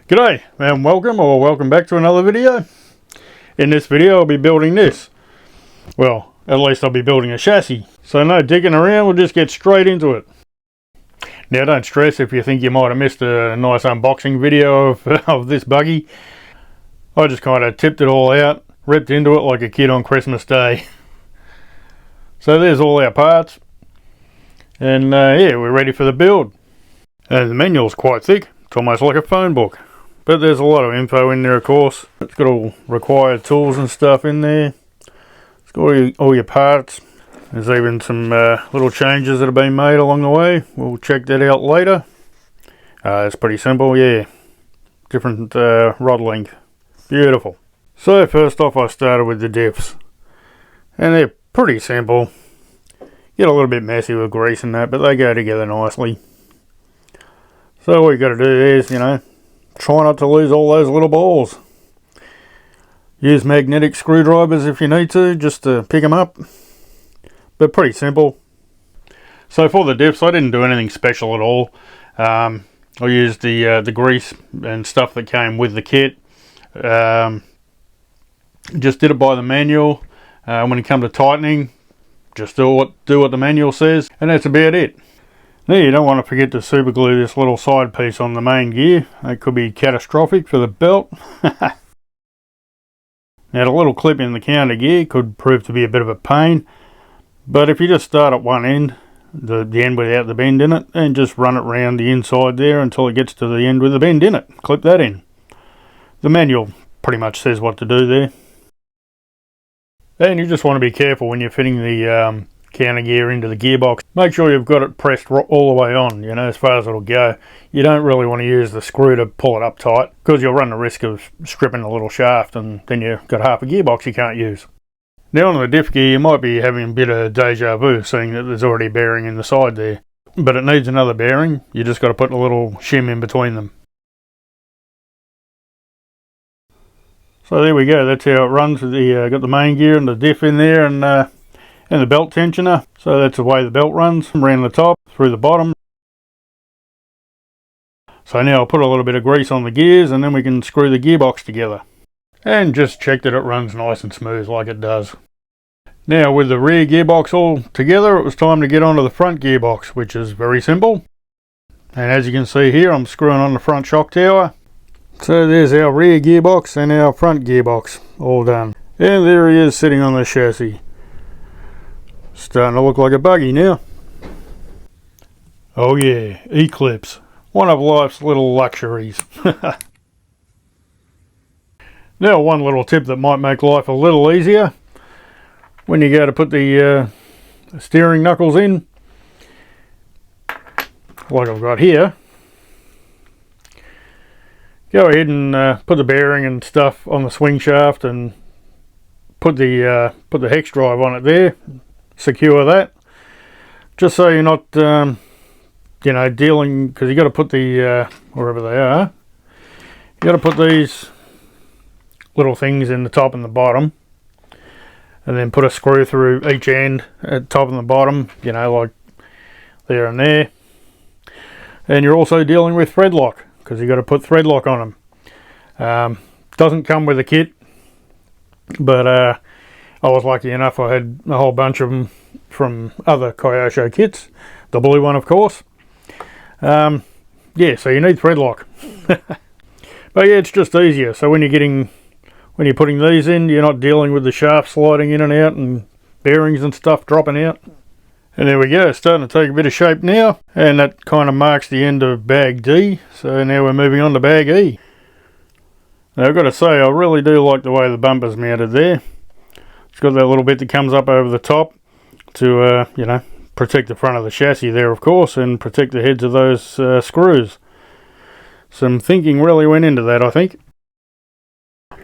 G'day and welcome back to another video. In this video I'll be building this. Well, at least I'll be building a chassis. So no digging around, we'll just get straight into it. Now don't stress if you think you might have missed a nice unboxing video of this buggy. I just kind of tipped it all out, ripped into it like a kid on Christmas Day. So there's all our parts. And yeah, we're ready for the build. And the manual's quite thick, it's almost like a phone book. But there's a lot of info in there, of course. It's got all required tools and stuff in there. It's got all your parts. There's even some little changes that have been made along the way. We'll check that out later. It's pretty simple, yeah. Different rod length. Beautiful. So first off I started with the diffs. And they're pretty simple. Get a little bit messy with grease and that, but they go together nicely. So what you got to do is, try not to lose all those little balls. Use magnetic screwdrivers if you need to, just to pick them up. But pretty simple. So for the diffs, I didn't do anything special at all. I used the grease and stuff that came with the kit. Just did it by the manual. When it comes to tightening, just do what the manual says, and that's about it. Now you don't want to forget to super glue this little side piece on the main gear. That could be catastrophic for the belt. Now the little clip in the counter gear could prove to be a bit of a pain, but if you just start at one end, the end without the bend in it, and just run it around the inside there until it gets to the end with the bend in it, clip that in. The manual pretty much says what to do there. And you just want to be careful when you're fitting the counter gear into the gearbox. Make sure you've got it pressed all the way on, as far as it'll go. You don't really want to use the screw to pull it up tight, because you'll run the risk of stripping the little shaft and then you've got half a gearbox you can't use. Now on the diff gear you might be having a bit of deja vu, seeing that there's already a bearing in the side there. But it needs another bearing, you just got to put a little shim in between them. So there we go, that's how it runs. Got the main gear and the diff in there, and the belt tensioner. So that's the way the belt runs, around the top, through the bottom. So now I'll put a little bit of grease on the gears, and then we can screw the gearbox together. And just check that it runs nice and smooth like it does. Now with the rear gearbox all together, it was time to get onto the front gearbox, which is very simple. And as you can see here, I'm screwing on the front shock tower. So there's our rear gearbox and our front gearbox all done. And there he is sitting on the chassis. Starting to look like a buggy now. Oh yeah, Eclipse. One of life's little luxuries. Now one little tip that might make life a little easier. When you go to put the steering knuckles in, like I've got here, go ahead and put the bearing and stuff on the swing shaft and put the hex drive on it there. Secure that, just so you're not dealing, because you got to put the wherever they are, you got to put these little things in the top and the bottom, and then put a screw through each end at the top and the bottom, like there and there. And you're also dealing with thread lock, because you got to put thread lock on them. Doesn't come with a kit, but I was lucky enough, I had a whole bunch of them from other Kyosho kits. The blue one, of course. Yeah, so you need thread lock. But yeah, it's just easier. So when you're putting these in, you're not dealing with the shaft sliding in and out and bearings and stuff dropping out. And there we go, starting to take a bit of shape now. And that kind of marks the end of bag D. So now we're moving on to bag E. Now I've got to say, I really do like the way the bumper's mounted there. It's got that little bit that comes up over the top to, protect the front of the chassis there, of course, and protect the heads of those screws. Some thinking really went into that, I think.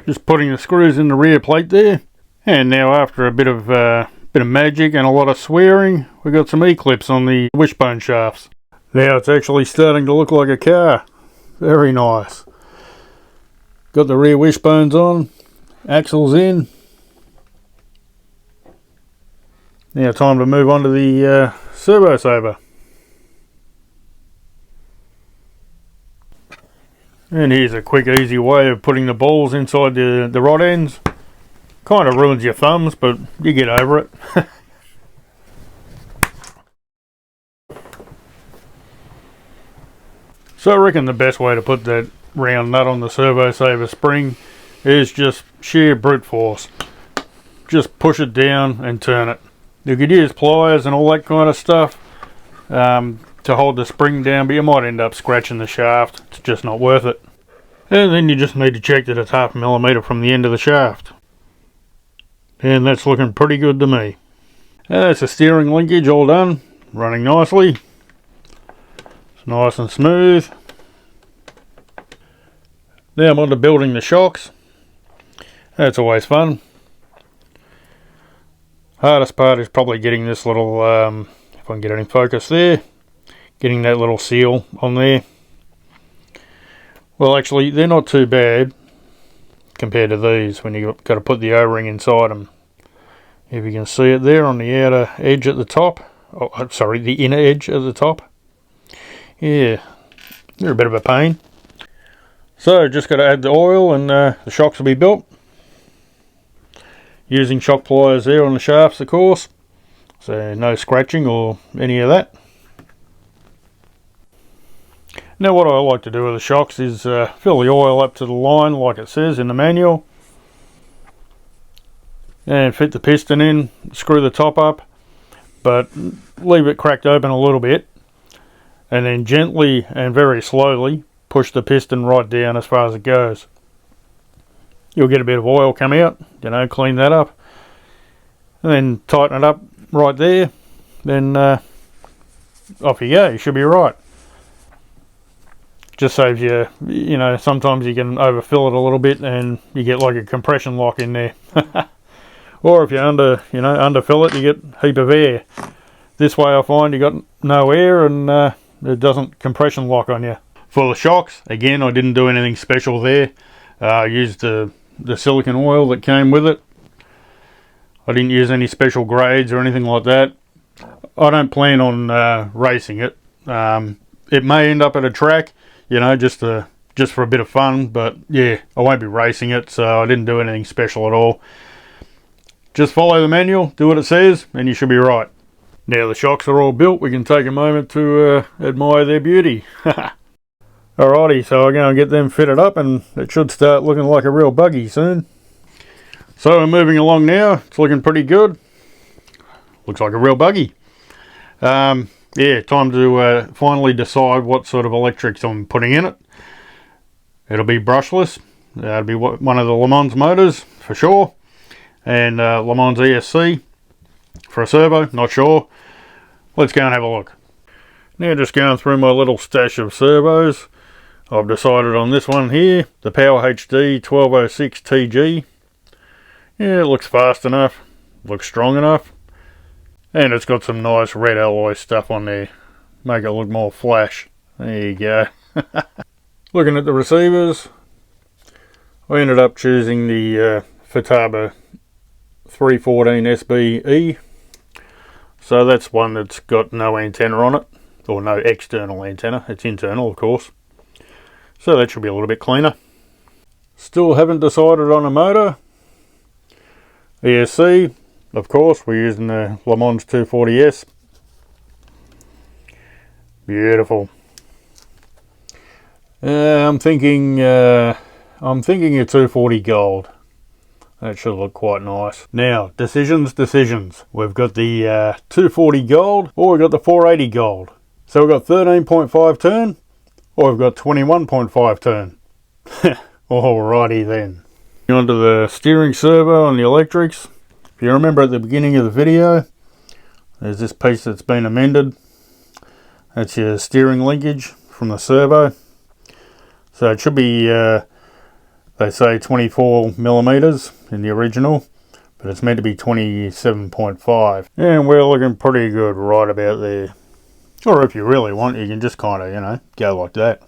Just putting the screws in the rear plate there. And now after a bit of magic and a lot of swearing, we've got some E-clips on the wishbone shafts. Now it's actually starting to look like a car. Very nice. Got the rear wishbones on, axles in. Now time to move on to the servo saver. And here's a quick easy way of putting the balls inside the rod ends. Kind of ruins your thumbs, but you get over it. So I reckon the best way to put that round nut on the servo saver spring is just sheer brute force. Just push it down and turn it. You could use pliers and all that kind of stuff to hold the spring down, but you might end up scratching the shaft. It's just not worth it. And then you just need to check that it's 0.5 millimeter from the end of the shaft. And that's looking pretty good to me. And that's the steering linkage all done, running nicely. It's nice and smooth. Now I'm on to building the shocks. That's always fun. Hardest part is probably getting this little, if I can get it in focus there, getting that little seal on there. Well, actually, they're not too bad compared to these when you've got to put the O-ring inside them. If you can see it there on the outer edge at the top. Oh, sorry, the inner edge at the top. Yeah, they're a bit of a pain. So, just got to add the oil and the shocks will be built. Using shock pliers there on the shafts, of course. So, no scratching or any of that. Now what I like to do with the shocks is fill the oil up to the line like it says in the manual. And fit the piston in, screw the top up, but leave it cracked open a little bit. And then gently and very slowly push the piston right down as far as it goes. You'll get a bit of oil come out, you know, clean that up. And then tighten it up right there. Then off you go, you should be right. Just saves you, you know, sometimes you can overfill it a little bit and you get like a compression lock in there. Or if you underfill it, you get a heap of air. This way I find you got no air and it doesn't compression lock on you. For the shocks, again, I didn't do anything special there. I used the silicone oil that came with it. I didn't use any special grades or anything like that. I don't plan on racing it. It may end up at a track, you know, just for a bit of fun, but yeah, I won't be racing it, so I didn't do anything special at all. Just follow the manual, do what it says, and you should be right. Now the shocks are all built, we can take a moment to admire their beauty. Alrighty, so I'm going to get them fitted up and it should start looking like a real buggy soon. So we're moving along now, it's looking pretty good. Looks like a real buggy. Yeah, time to finally decide what sort of electrics I'm putting in it. It'll be brushless. That'll be one of the Le Mans motors for sure. And Le Mans ESC for a servo, not sure. Let's go and have a look. Now just going through my little stash of servos. I've decided on this one here, the Power HD 1206 TG. Yeah, it looks fast enough, looks strong enough. And it's got some nice red alloy stuff on there. Make it look more flash. There you go. Looking at the receivers, I ended up choosing the Futaba 314 SBE. So that's one that's got no antenna on it. Or no external antenna. It's internal, of course. So that should be a little bit cleaner. Still haven't decided on a motor. ESC. Of course, we're using the Le Mans 240S. Beautiful. I'm thinking a 240 gold. That should look quite nice. Now, decisions. We've got the 240 gold, or we've got the 480 gold. So we've got 13.5 turn, or we've got 21.5 turn. Alrighty then. Onto the steering servo and the electrics. If you remember at the beginning of the video, there's this piece that's been amended. That's your steering linkage from the servo. So it should be, they say 24 millimeters in the original, but it's meant to be 27.5. And we're looking pretty good right about there. Or if you really want, you can just kind of, you know, go like that.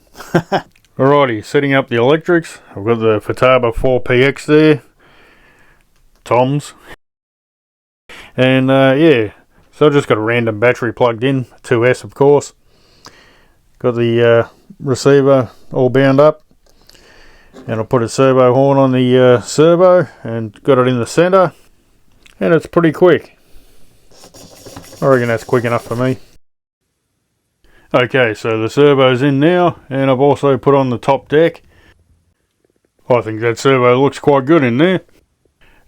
Alrighty, setting up the electrics. I've got the Futaba 4PX there. Toms. And yeah, so I've just got a random battery plugged in, 2S of course. Got the receiver all bound up. And I'll put a servo horn on the servo and got it in the center, and it's pretty quick. I reckon that's quick enough for me. Okay, so the servo's in now, and I've also put on the top deck. I think that servo looks quite good in there.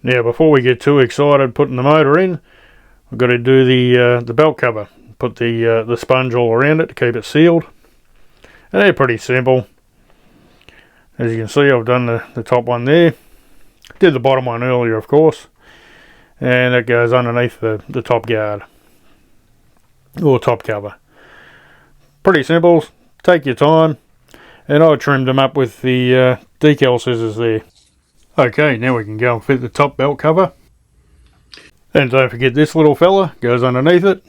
Now, before we get too excited putting the motor in, I've got to do the belt cover. Put the sponge all around it to keep it sealed. And they're pretty simple. As you can see, I've done the top one there. Did the bottom one earlier, of course. And that goes underneath the top guard. Or top cover. Pretty simple. Take your time. And I trimmed them up with the decal scissors there. Okay, now we can go and fit the top belt cover. And don't forget this little fella goes underneath it.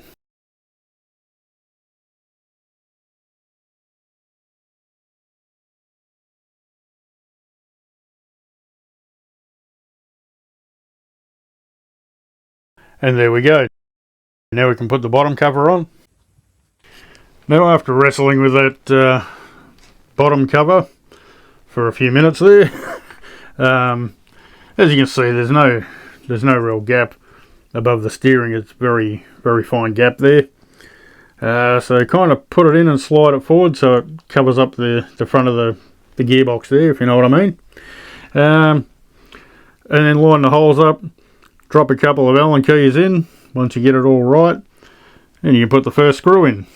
And there we go. Now we can put the bottom cover on. Now, after wrestling with that bottom cover for a few minutes there, as you can see, there's no real gap above the steering. It's very fine gap there. So kind of put it in and slide it forward so it covers up the front of the gearbox there, if you know what I mean. And then line the holes up. Drop a couple of Allen keys in once you get it all right, and you can put the first screw in.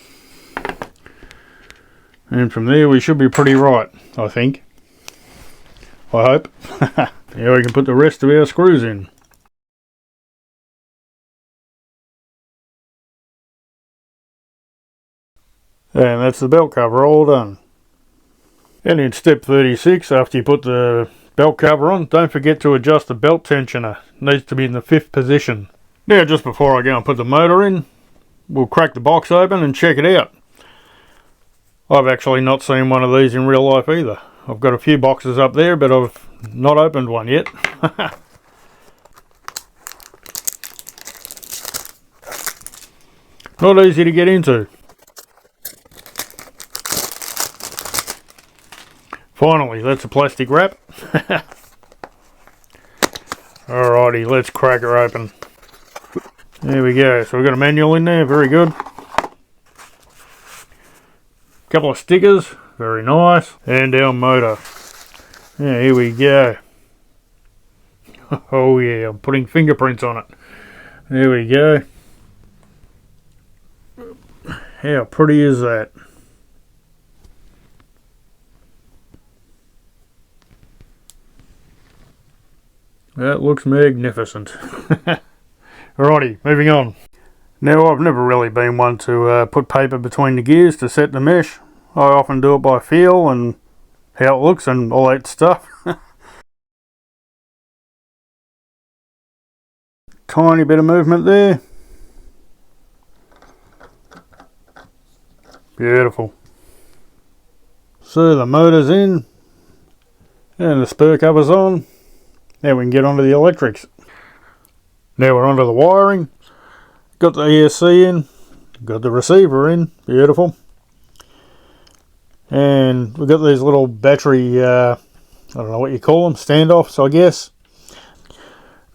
And from there we should be pretty right, I think. I hope. Now we can put the rest of our screws in. And that's the belt cover all done. And in step 36, after you put the belt cover on, don't forget to adjust the belt tensioner. It needs to be in the 5th position. Now, just before I go and put the motor in, we'll crack the box open and check it out. I've actually not seen one of these in real life either. I've got a few boxes up there, but I've not opened one yet. Not easy to get into. Finally, that's a plastic wrap. Alrighty, let's crack her open. There we go. So we've got a manual in there, very good. Couple of stickers, very nice. And our motor. Yeah, here we go. Oh yeah, I'm putting fingerprints on it. There we go. How pretty is that? That looks magnificent. Alrighty, moving on. Now, I've never really been one to put paper between the gears to set the mesh. I often do it by feel and how it looks and all that stuff. Tiny bit of movement there. Beautiful. So the motor's in and the spur cover's on. Now we can get onto the electrics. Now we're onto the wiring. Got the ESC in. Got the receiver in. Beautiful. And we've got these little battery, I don't know what you call them, standoffs, I guess.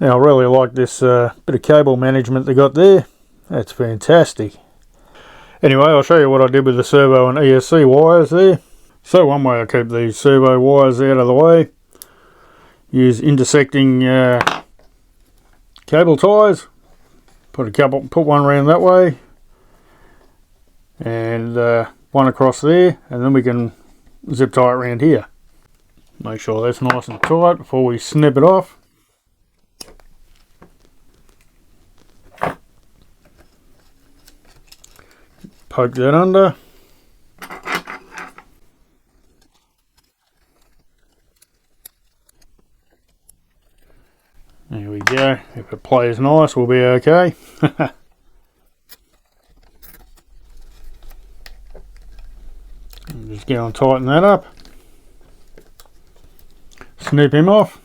Now I really like this bit of cable management they got there. That's fantastic. Anyway, I'll show you what I did with the servo and ESC wires there. So one way I keep these servo wires out of the way, use intersecting cable ties. Put one around that way, and one across there, and then we can zip tie it around here. Make sure that's nice and tight before we snip it off. Poke that under. There we go. If it plays nice, we'll be okay. Just go and tighten that up. Snip him off.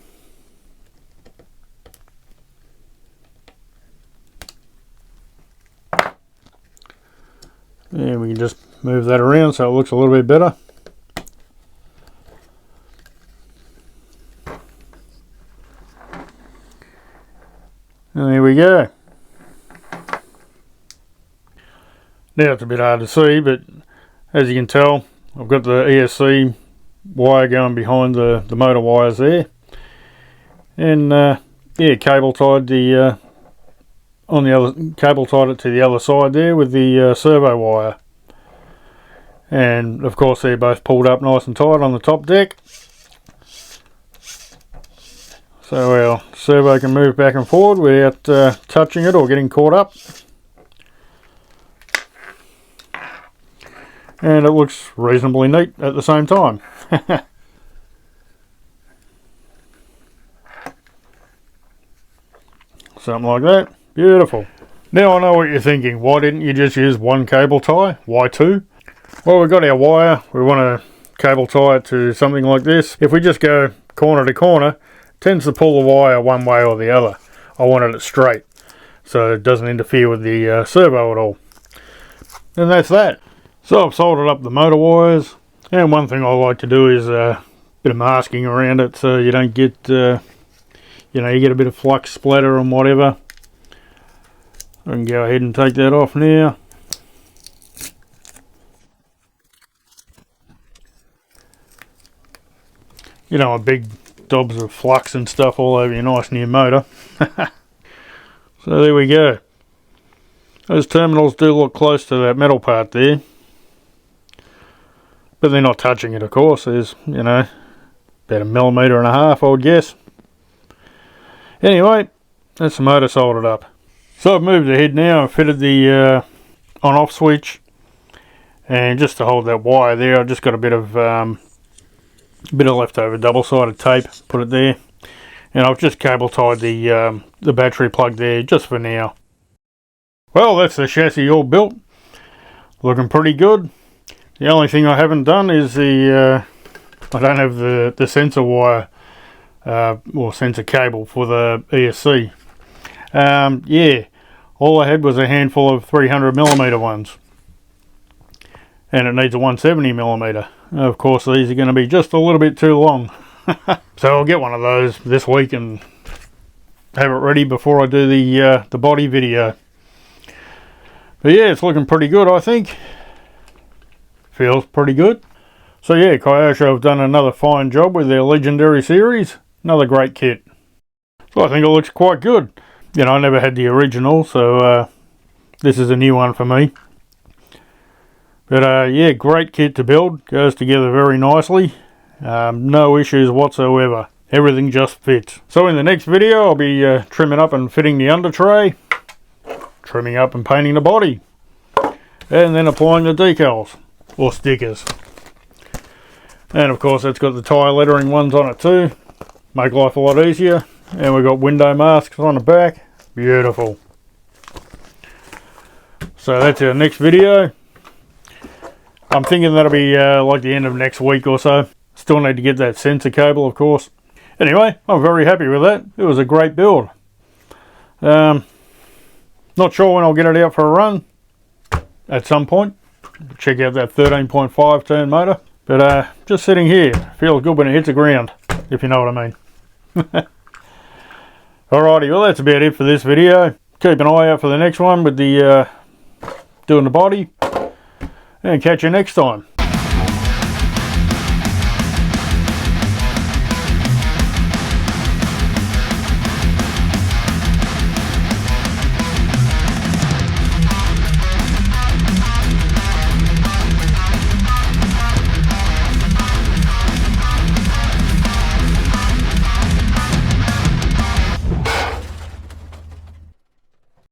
And we can just move that around so it looks a little bit better. And there we go. Now it's a bit hard to see, but as you can tell, I've got the ESC wire going behind the motor wires there. And yeah, cable tied the cable tied it to the other side there with the servo wire. And of course they're both pulled up nice and tight on the top deck, so our servo can move back and forward without touching it or getting caught up. And it looks reasonably neat at the same time. Something like that. Beautiful. Now I know what you're thinking. Why didn't you just use one cable tie? Why two? Well, we've got our wire. We want to cable tie it to something like this. If we just go corner to corner, it tends to pull the wire one way or the other. I wanted it straight, so it doesn't interfere with the servo at all. And that's that. So I've soldered up the motor wires. And one thing I like to do is a bit of masking around it so you don't get, you get a bit of flux splatter and whatever. I can go ahead and take that off now. You know, a big dobs of flux and stuff all over your nice new motor. So there we go. Those terminals do look close to that metal part there. But they're not touching it, of course. There's, about 1.5 millimeters, I would guess. Anyway, that's the motor soldered up. So I've moved ahead now and fitted the on-off switch. And just to hold that wire there, I've just got a bit of leftover double-sided tape, put it there, and I've just cable tied the battery plug there just for now. Well, that's the chassis all built, looking pretty good. The only thing I haven't done is I don't have the sensor wire or sensor cable for the ESC. Yeah, all I had was a handful of 300mm ones, and it needs a 170mm. Of course, these are going to be just a little bit too long. So I'll get one of those this week and have it ready before I do the body video. But yeah, it's looking pretty good, I think. Feels pretty good. So yeah, Kyosho have done another fine job with their Legendary series. Another great kit. So I think it looks quite good. I never had the original, so this is a new one for me. But yeah, great kit to build. Goes together very nicely. No issues whatsoever. Everything just fits. So in the next video, I'll be trimming up and fitting the under tray, trimming up and painting the body, and then applying the decals or stickers. And of course, that's got the tyre lettering ones on it too. Make life a lot easier. And we've got window masks on the back. Beautiful. So that's our next video. I'm thinking that'll be like the end of next week or so. Still need to get that sensor cable, of course. Anyway, I'm very happy with that. It was a great build. Not sure when I'll get it out for a run. At some point. Check out that 13.5 turn motor. But just sitting here, feels good when it hits the ground, if you know what I mean. Alrighty, well that's about it for this video. Keep an eye out for the next one with the doing the body. And catch you next time.